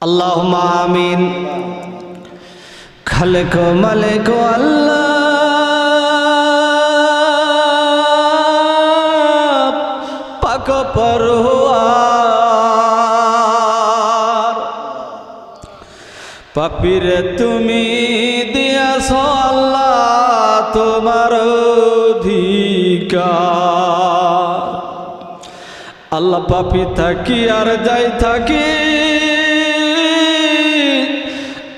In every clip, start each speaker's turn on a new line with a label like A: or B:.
A: আল্লাহুম্মা আমিন। খালেক মালিক আল্লাহ পাক পরওয়ার, পাপীরে তুমি দিয়াছ আল্লাহ তোমার অধিকার। আল্লাহ পাপী থাকি আর যাই থাকি,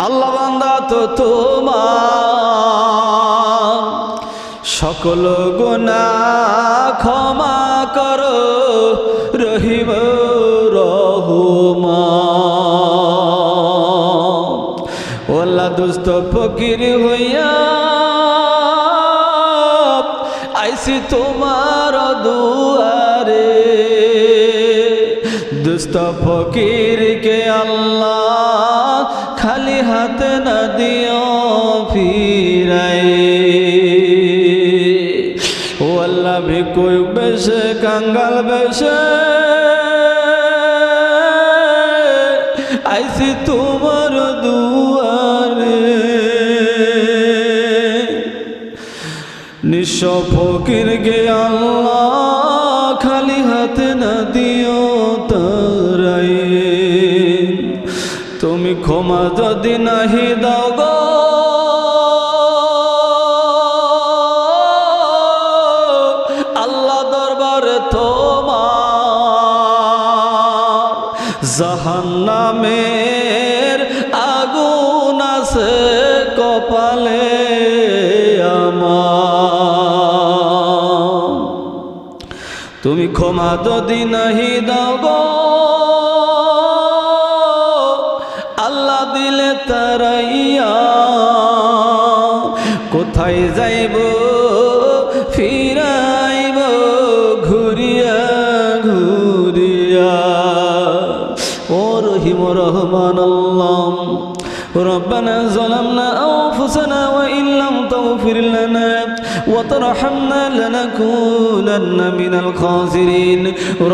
A: আল্লাহ বান্দা তো তোমার, সকল গুনাহ ক্ষমা করো রহিম রহমান। ওলা দুস্থ ফকির হইয়া আইসি তোমার দুয়ারে, দুস্থ ফকিরকে আল্লাহ খালি হাতে না দিও ফিরাই। ও আল্লাহ ভিক্ষুক বেশে কাঙ্গাল বেশে আইসি তোমার দুয়ারে, নিঃস্ব ফকিরকে আল্লাহ খালি হাতে না দিও তারাই। তুমি ক্ষমা যদি নাহি দাও গো আল্লাহ দরবারে তোমার জাহান্নামের আগুন আছে কপালে আমার। তুমি ক্ষমা যদি নাহি দাও গো আল্লাহ দিলে তারাইয়া, কোথায় যাইব ফিরাইব ঘুরিয়া ঘুরিয়া। ও রহিম রহমান আল্লাহ ربنا ظلمنا أنفسنا وإن لم تغفر لنا وترحمنا لنكونن من الخاسرين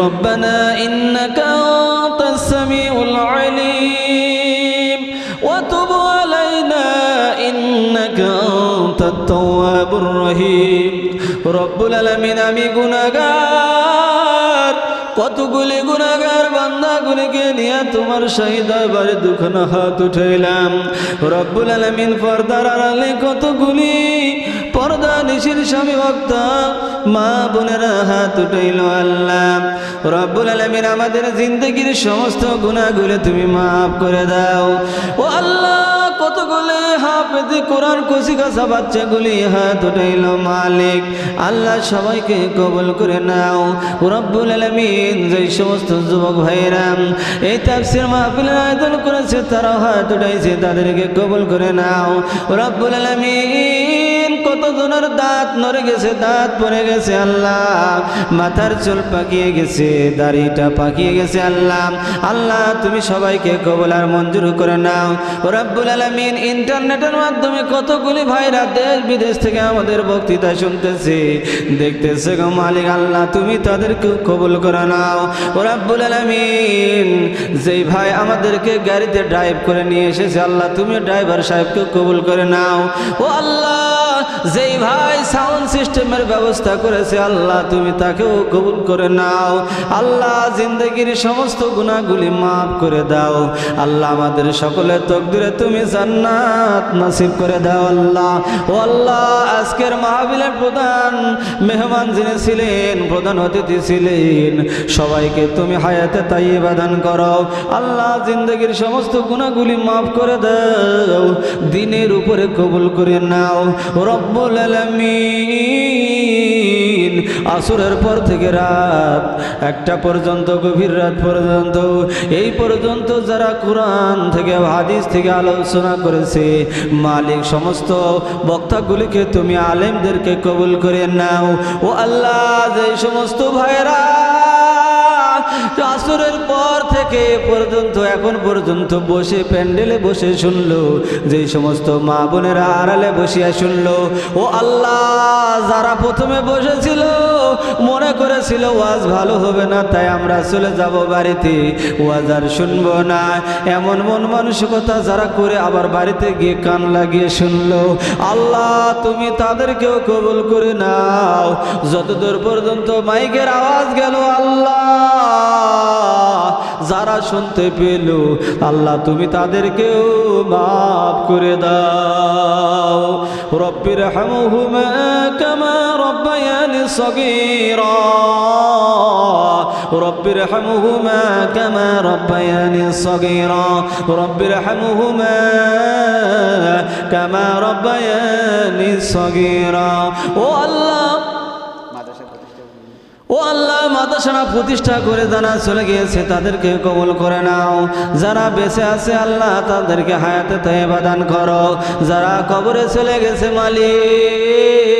A: ربنا إنك أنت السميع العليم وتب علينا إنك أنت التواب الرحيم رب العالمين আমি গুনাহগার, কতগুলি গুনাহগার বান্দাগুলিকে নিয়ে তোমার শাহী দরবারে দুখানা হাত উঠাইলাম। রব্বুল আলামিন পর্দার আড়ালে কতগুলি পর্দা নিশির স্বামী ভক্তা মা বোনেরা হাত উঠাইল। আল্লাহ রব্বুল আলামিন আমাদের জিন্দগির সমস্ত গুনাহগুলো তুমি মাফ করে দাও। ও আল্লাহ কতগুলি হাফেজে কোরআন কচি কাঁচা বাচ্চাগুলি হাত উঠাইল। মালিক আল্লাহ সবাইকে কবুল করে নাও। রব্বুল আলামিন যেই সমস্ত যুবক ভাইরা এই তাফসীর মাহফিলের আয়োজন করেছে তারা হাত উঠাইছে, তাদেরকে কবুল করে নাও। রব্বুল আলামিন কতজনের দাঁত নড়ে গেছে, দাঁত পড়ে গেছে আল্লাহ, মাথার চুল পাকিয়ে গেছে, দাড়িটা পাকিয়ে গেছে আল্লাহ। আল্লাহ তুমি সবাইকে কবুল আর মঞ্জুর করে নাও। রব্বুল আলামিন ইন্টারনেটের মাধ্যমে কতগুলি ভাইরা দেশ বিদেশ থেকে আমাদের বক্তৃতা শুনতেছে দেখতেছে গো মালিক আল্লাহ তুমি তাদেরকে কবুল করে নাও। রব্বুল আলামিন যেই ভাই আমাদেরকে গাড়িতে ড্রাইভ করে নিয়ে এসেছে আল্লাহ তুমি ড্রাইভার সাহেবকে কবুল করে নাও। ও আল্লাহ যেই ভাই সাউন্ড সিস্টেমের ব্যবস্থা করেছে আল্লাহ তুমি তাকেও কবুল করে নাও। আল্লাহ জিন্দগির সমস্ত গুনাহগুলি মাফ করে দাও। আল্লাহ আমাদের সকলের তকদিরে তুমি জান্নাত নসিব করে দাও আল্লাহ। ও আল্লাহ আজকের মাহফিলের প্রধান মেহমান যিনি ছিলেন, প্রধান অতিথি ছিলেন, সবাইকে তুমি হায়াতে তাইয়্যিবা দান করো আল্লাহ। জিন্দগির সমস্ত গুনাহগুলি মাফ করে দাও, দিনের উপরে কবুল করে নাও। রব্বুল আলামিন আসরের পর থেকে রাত 1টা পর্যন্ত, গভীর রাত পর্যন্ত, এই পর্যন্ত যারা কোরআন থেকে হাদিস থেকে আলোচনা করেছে মালিক সমস্ত বক্তাগুলিকে তুমি আলেমদেরকে কবুল করে নাও। ও আল্লাহ যে সমস্ত ভাইরা আসরের পর থেকে পর্যন্ত এখন পর্যন্ত বসে প্যান্ডেলে বসে শুনলো, যে সমস্ত মা বোনেরা আড়ালে বসিয়া শুনলো, ও আল্লাহ, যারা প্রথমে বসেছিল মনে করেছিল ওয়াজ ভালো হবে না, তাই আমরা চলে যাব বাড়িতে, ওয়াজ আর শুনবো না, এমন মন মানসিকতা যারা করে আবার বাড়িতে গিয়ে কান লাগিয়ে শুনলো, আল্লাহ তুমি তাদেরকেও কবুল করে নাও। যতদূর পর্যন্ত মাইকের আওয়াজ গেল, আল্লাহ যারা শুনতে পেল, আল্লাহ তুমি তাদেরকেও মাফ করে দাও। রব্বির হামহুমা কামা রব্বায়ানি সগীরা, রব্বির হামহুমা কামা রব্বায়ানি সগীরা, রব্বির হামহুমা কামা রব্বায়ানি সগীরা। ও আল্লাহ, ও আল্লাহ, মাদ্রাসা প্রতিষ্ঠা করে যারা চলে গিয়েছে তাদেরকে কবুল করে নাও, যারা বেঁচে আছে আল্লাহ তাদেরকে হায়াতে তাইয়্যিবা দান করো, যারা কবরে চলে গেছে মালিক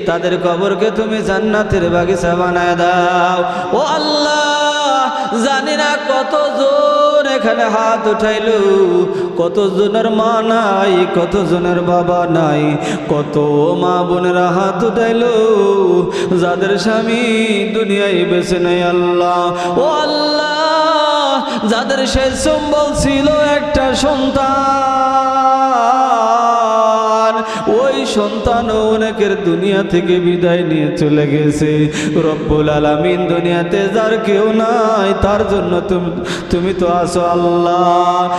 A: তাদের কবরকে তুমি জান্নাতের বাগিচা বানায় দাও। ও আল্লাহ, জানি না কতজন এখানে হাত উঠাইল, কতজনের মা নাই, কতজনের বাবা নাই, কত মা বোনেরা হাত উঠাইল যাদের স্বামী দুনিয়ায় বেঁচে নেই। আল্লাহ, ও আল্লাহ, যাদের শেষ সম্বল ছিল একটা সন্তান, ওই সন্তানও অনেকের দুনিয়া থেকে বিদায় নিয়ে চলে গেছে। রব্বুল আলামিন, দুনিয়াতে যার কেউ নাই তার জন্য তুমি তো আছো আল্লাহ।